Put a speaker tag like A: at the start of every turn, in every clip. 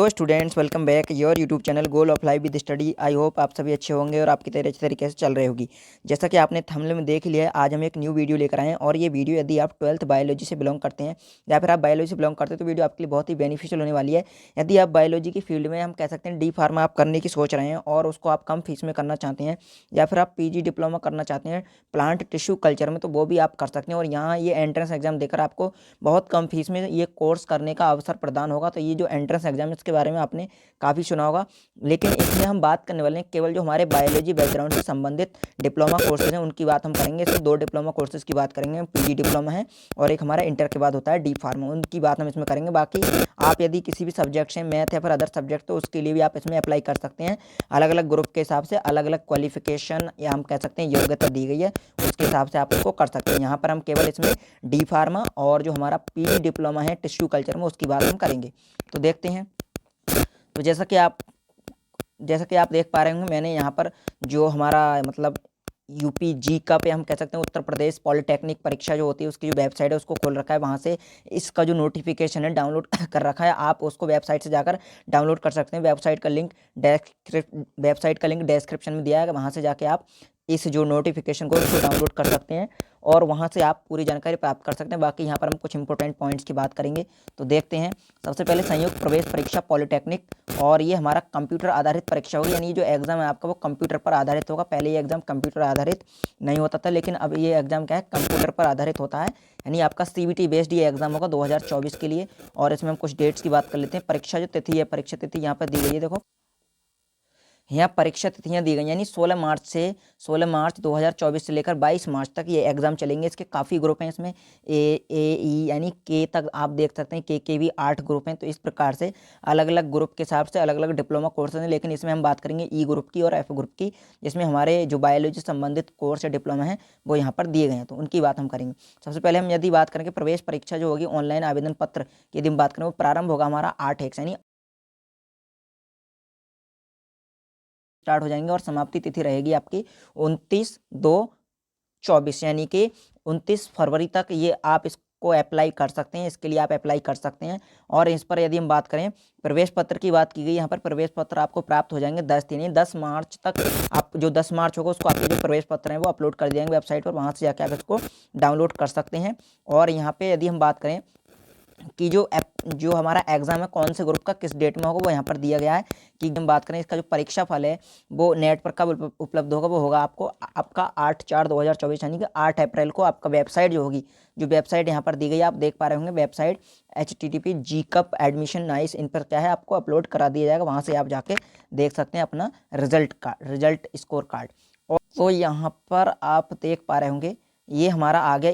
A: Hello students, welcome back your YouTube channel goal of life with study. I hope आप सभी अच्छे होंगे और आपकी तैयारी अच्छे तरीके से चल रही होगी। जैसा कि आपने थंबनेल में देख लिया है, आज हम एक न्यू वीडियो लेकर आए हैं और ये वीडियो यदि आप 12th बायोलॉजी से बिलोंग करते हैं या फिर आप बायोलॉजी से बिलोंग करते हैं तो वीडियो आपके लिए बहुत ही बेनिफिशियल होने वाली है। यदि आप बायोलॉजी की फील्ड में हम कह सकते हैं डी फार्मा आप करने की सोच रहे हैं और उसको आप कम फीस में करना चाहते हैं या फिर आप PG डिप्लोमा करना चाहते हैं प्लांट टिश्यू कल्चर में, तो वो भी आप कर सकते हैं। और यहाँ ये एंट्रेंस एग्जाम देकर आपको बहुत कम फीस में ये कोर्स करने का अवसर प्रदान होगा। तो ये जो एंट्रेंस एग्जाम है इसके बारे में आपने काफ़ी सुना होगा, लेकिन इसमें हम बात करने वाले हैं केवल जो हमारे बायोलॉजी बैकग्राउंड से संबंधित डिप्लोमा कोर्सेज हैं उनकी बात हम करेंगे। इसमें 2 डिप्लोमा कोर्सेज की बात करेंगे, PG डिप्लोमा है और एक हमारा इंटर के बाद होता है डी फार्मा, उनकी बात हम इसमें करेंगे। बाकी आप यदि किसी भी सब्जेक्ट से मैथ या फिर अदर सब्जेक्ट तो उसके लिए भी आप इसमें अप्लाई कर सकते हैं। अलग अलग ग्रुप के हिसाब से अलग अलग क्वालिफिकेशन या हम कह सकते हैं योग्यता दी गई है, उसके हिसाब से आप उसको कर सकते हैं। यहाँ पर हम केवल इसमें डी फार्मा और जो हमारा PG डिप्लोमा है टिश्यू कल्चर में उसकी बात हम करेंगे। तो देखते हैं। तो जैसा कि आप देख पा रहे होंगे, मैंने यहाँ पर जो हमारा मतलब UPG का पे हम कह सकते हैं उत्तर प्रदेश पॉलिटेक्निक परीक्षा जो होती है उसकी जो वेबसाइट है उसको खोल रखा है। वहाँ से इसका जो नोटिफिकेशन है डाउनलोड कर रखा है, आप उसको वेबसाइट से जाकर डाउनलोड कर सकते हैं। वेबसाइट का लिंक डिस्क्रिप्शन में दिया है, वहाँ से जाके आप इस जो नोटिफिकेशन को उसको डाउनलोड कर सकते हैं और वहाँ से आप पूरी जानकारी प्राप्त कर सकते हैं। बाकी यहाँ पर हम कुछ इंपॉर्टेंट पॉइंट्स की बात करेंगे। तो देखते हैं। सबसे पहले संयुक्त प्रवेश परीक्षा पॉलिटेक्निक, और ये हमारा कंप्यूटर आधारित परीक्षा होगी, यानी जो एग्जाम है आपका वो कंप्यूटर पर आधारित होगा। पहले ये एग्जाम कंप्यूटर आधारित नहीं होता था, लेकिन अब ये एग्जाम क्या है, कंप्यूटर पर आधारित होता है। यानी आपका CBT बेस्ड ये एग्जाम होगा 2024 के लिए। और इसमें हम कुछ डेट्स की बात कर लेते हैं। परीक्षा जो तिथि है, परीक्षा तिथि यहाँ पर दी गई है, देखो यहाँ परीक्षा तिथियां दी गई, यानी 16 मार्च 2024 से लेकर 22 मार्च तक ये एग्जाम चलेंगे। इसके काफ़ी ग्रुप हैं, इसमें E यानी के तक आप देख सकते हैं, के भी 8 ग्रुप हैं। तो इस प्रकार से अलग अलग ग्रुप के हिसाब से अलग अलग डिप्लोमा कोर्सेज हैं, लेकिन इसमें हम बात करेंगे E ग्रुप की और F ग्रुप की, जिसमें हमारे जो बायोलॉजी संबंधित कोर्स या डिप्लोमा है वो यहाँ पर दिए गए हैं, तो उनकी बात हम करेंगे। सबसे पहले हम यदि बात करेंगे प्रवेश परीक्षा जो होगी ऑनलाइन आवेदन पत्र की यदि हम बात करें, वो प्रारंभ होगा हमारा 8/1 यानी स्टार्ट हो जाएंगे और समाप्ति तिथि रहेगी आपकी 29/2/24 यानी कि 29 फरवरी तक ये आप इसको अप्लाई कर सकते हैं। इसके लिए आप अप्लाई कर सकते हैं। और इस पर यदि हम बात करें प्रवेश पत्र की बात की गई, यहाँ पर प्रवेश पत्र आपको प्राप्त हो जाएंगे 10 मार्च तक। आप जो 10 मार्च होगा उसको आपके जो प्रवेश पत्र हैं वो अपलोड कर दिए जाएंगे वेबसाइट पर, वहाँ से जाकर आप इसको डाउनलोड कर सकते हैं। और यहाँ पे यदि हम बात करें कि जो हमारा एग्जाम है कौन से ग्रुप का किस डेट में होगा वो यहाँ पर दिया गया है। कि हम बात करें इसका जो परीक्षा फल है वो नेट पर कब उपलब्ध होगा, वो होगा आपको आपका 8/4/2024 यानी कि 8 अप्रैल को आपका वेबसाइट जो होगी, जो वेबसाइट यहाँ पर दी गई है आप देख पा रहे होंगे, website http GCUP admission nic, in पर क्या है आपको अपलोड करा दिया जाएगा। वहाँ से आप जाके देख सकते हैं अपना रिजल्ट स्कोर कार्ड। और तो यहाँ पर आप देख पा रहे होंगे ये हमारा आ गया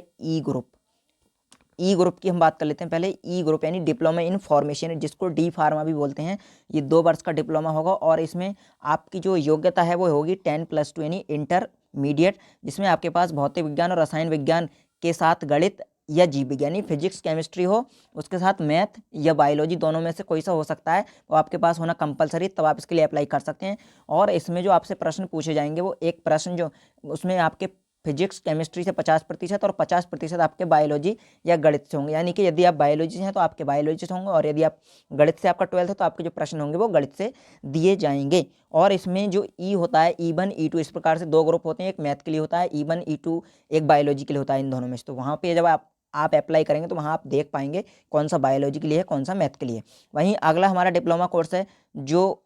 A: ई ग्रुप की हम बात कर लेते हैं। पहले ई ग्रुप यानी डिप्लोमा इन फार्मेसी, जिसको डी फार्मा भी बोलते हैं। ये 2 वर्ष का डिप्लोमा होगा और इसमें आपकी जो योग्यता है वो होगी 10+2 यानी इंटरमीडिएट, जिसमें आपके पास भौतिक विज्ञान और रसायन विज्ञान के साथ गणित या जीव विज्ञान यानी फिजिक्स केमिस्ट्री हो, उसके साथ मैथ या बायोलॉजी दोनों में से कोई सा हो सकता है, वो आपके पास होना कंपलसरी, तब आप इसके लिए अप्लाई कर सकते हैं। और इसमें जो आपसे प्रश्न पूछे जाएंगे वो एक प्रश्न जो उसमें आपके फिजिक्स केमिस्ट्री से 50% और 50% आपके बायोलॉजी या गणित से होंगे। यानी कि यदि आप बायोलॉजी से हैं तो आपके बायोलॉजी से होंगे, और यदि आप गणित से आपका 12th है तो आपके जो प्रश्न होंगे वो गणित से दिए जाएंगे। और इसमें जो ई होता है E1 E2 इस प्रकार से 2 ग्रुप होते हैं, एक मैथ के लिए होता है E1 E2, एक बायोलॉजी के लिए होता है, इन दोनों में से। तो वहाँ पर जब आप अप्लाई करेंगे तो वहाँ आप देख पाएंगे कौन सा बायोलॉजी के लिए है, कौन सा मैथ के लिए। वहीं अगला हमारा डिप्लोमा कोर्स है जो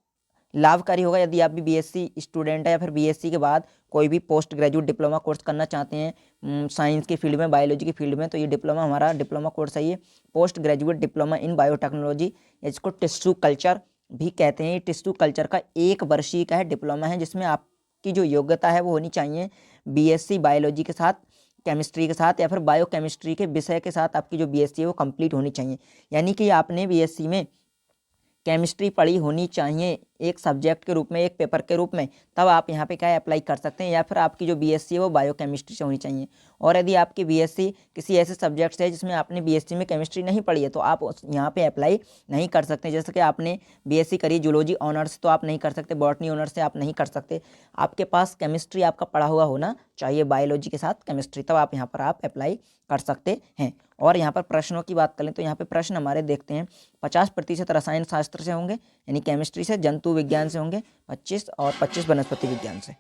A: लाभकारी होगा यदि आप भी BSc स्टूडेंट है या फिर BSc के बाद कोई भी पोस्ट ग्रेजुएट डिप्लोमा कोर्स करना चाहते हैं साइंस की फील्ड में, बायोलॉजी की फील्ड में, तो ये हमारा डिप्लोमा कोर्स है, ये post graduate diploma in biotechnology, इसको टिश्यू कल्चर भी कहते हैं। ये टिश्यू कल्चर का 1 वर्षीय का है डिप्लोमा है, जिसमें आपकी जो योग्यता है वो होनी चाहिए BSc बायोलॉजी के साथ, केमिस्ट्री के साथ या फिर बायोकेमिस्ट्री के विषय के साथ आपकी जो BSc है वो कंप्लीट होनी चाहिए। यानी कि आपने BSc में केमिस्ट्री पढ़ी होनी चाहिए एक सब्जेक्ट के रूप में, एक पेपर के रूप में, तब आप यहाँ पे क्या है अप्लाई कर सकते हैं। या फिर आपकी जो बीएससी है वो बायोकेमिस्ट्री से होनी चाहिए। और यदि आपकी बीएससी किसी ऐसे सब्जेक्ट से है जिसमें आपने बीएससी में केमिस्ट्री नहीं पढ़ी है तो आप यहाँ पे अप्लाई नहीं कर सकते। जैसे कि आपने बीएससी करी जूलॉजी ऑनर्स तो आप नहीं कर सकते, बॉटनी ऑनर्स से आप नहीं कर सकते। आपके पास केमिस्ट्री आपका पढ़ा हुआ होना चाहिए, बायोलॉजी के साथ केमिस्ट्री, तब आप यहाँ पर आप अप्लाई कर सकते हैं। और यहाँ पर प्रश्नों की बात करें तो यहाँ पे प्रश्न हमारे देखते हैं 50% रसायन शास्त्र से होंगे, यानी केमिस्ट्री से, जंतु विज्ञान से होंगे 25 और 25 वनस्पति विज्ञान से।